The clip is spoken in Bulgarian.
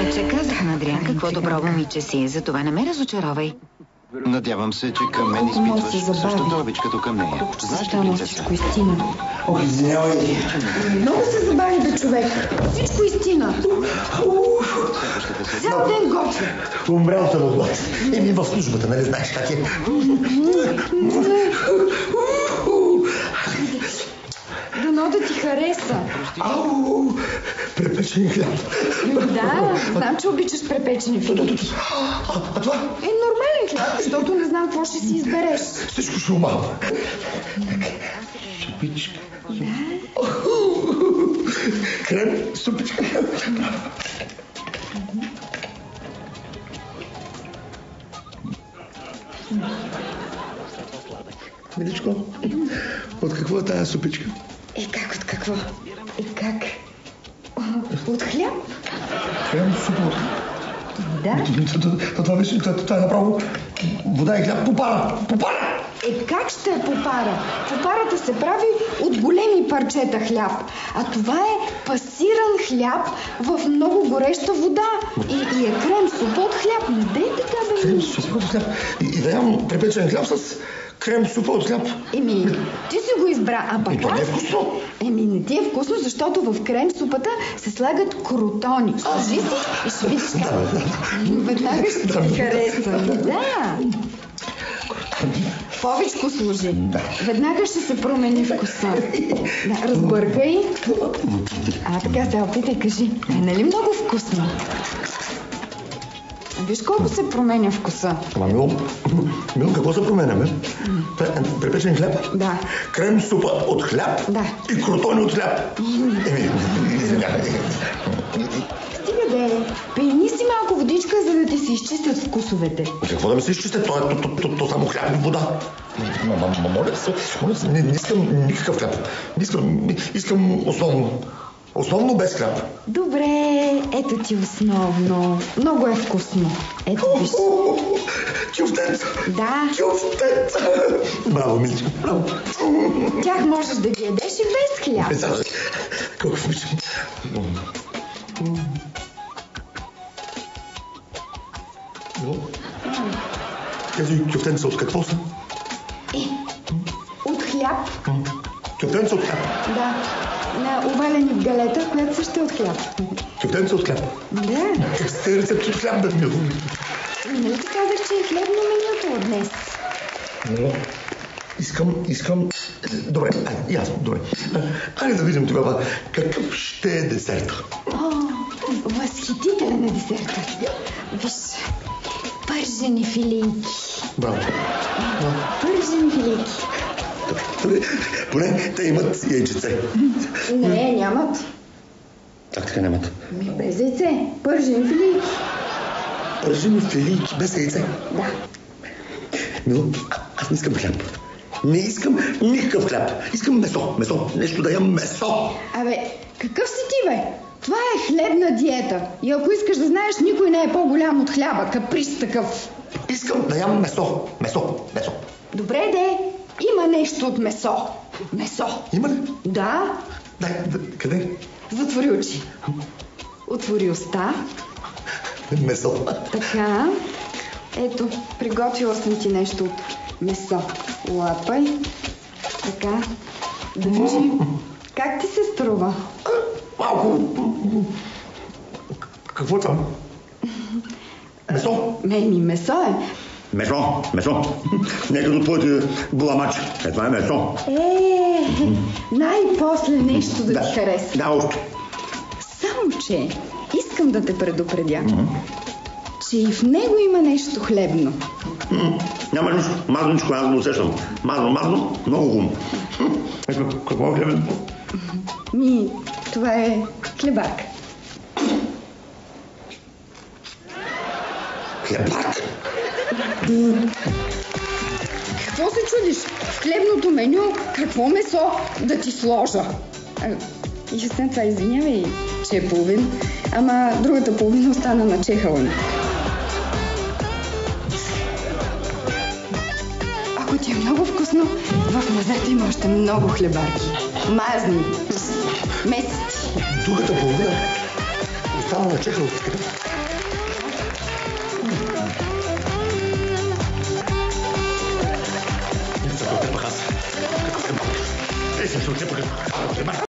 Вече казах на Адриан какво добро момиче си, затова не ме разочаровай. Надявам се, че към мен изпитваш същата обич като към нея. Знаеш ли, принцеса? Всичко истина. Ох, извинявай. Много се забави бе, човек. Всичко истина. Цял ден готвя. Умрял съм от глад. Еми в службата, нали знаеш как е? Дано да ти хареса. Ау, препечен хляб. Да, знам, че обичаш препечени филийки. А това? Нормален хляб, защото не знам какво ще си избереш. Всичко ще умам. Супичка. Да. Крем, супичка. Миличко, от какво е тази супичка? Как от какво? Как? От хляб? Крем, супа от хляб. Да. Това беше, това е направо вода и хляб по пара. Как ще е попара? Попарата се прави от големи парчета хляб. А това е пасиран хляб в много гореща вода. И е крем супа от хляб. Не дей така, бе. Крем супа от хляб. И да ям препечен хляб с крем супа от хляб. Ти си го избра, а пък И то не е вкусно. Не ти е вкусно, защото в крем супата се слагат крутони. Сложи си и ще видиш как. Веднага ще ти хареса. Да. Повечко служи. Веднага ще се промени вкуса. Да, разбъркай. Така се опитай, кажи. Нали много вкусно? Виж колко се променя вкуса. Ама, Мил, какво се променя, бе? Препечен хляб? Да. Крем супа от хляб? Да. И крутони от хляб? Извинявай. Стига бе, пейни си малко водичка, за да ти се изчистят вкусовете. Какво да ми се изчистят? То само хляб и вода. Моля се, не искам никакъв хляб. Искам основно без хляб. Добре, ето ти основно. Много е вкусно. Ето виж. Кюфтенца. Да. Кюфтенца. Браво, Миличко, браво. Тях можеш да ги ядеш и без хляб. Колко обичам. Тези кюфтенца от какво са? От хляб. Кюфтенца от хляб? Да. Овалени в галета, която също е от хляб. Кюфтенца от хляб? Да. Как сте рецепт от хляб, бе, Мил? Нали ти казах, че е хлебно менюто от днес? Искам... Добре, ясно, добре. Айде да видим тогава какъв ще е десерт. Възхитителен е десерта. Виж, пържени филийки. Браво. Пържени филийки. Поне те имат яйчеце. Не, нямат. Как така нямат? Без яйце. Пържени филийки. Пържени филийки без яйце? Да. Мило, аз не искам хляб. Не искам никакъв хляб. Искам месо. Нещо да ям месо. Какъв си ти, бе? Това е хлебна диета. И ако искаш да знаеш, никой не е по-голям от хляба. Каприз такъв. Искам да ям месо. Добре, де. Има нещо от месо. Месо. Има ли? Да. Къде? Затвори очи. Отвори уста. Месо. Така. Ето, приготвила съм ти нещо от месо. Лапай. Така. Държи. Как ти се струва? Малко. Какво там? Месо? Месо е. Месо. Не като твоите буламачи. Това е месо. Най-после нещо да ти хареса. Да, още. Само, че искам да те предупредя, че и в него има нещо хлебно. Няма нищо. Мазничко, аз го усещам. Мазно, много хубаво. Какво е хлебно? Това е хлебарка. Хлебарка? Какво се чудиш? В хлебното меню какво месо да ти сложа? И освен това, извинявай, че е половин, ама другата половина остана на чехала ми. Ако ти е много вкусно, в мазето има още много хлебарки. Мазни, месеци. Другата половина остана на чехала. се случи тук?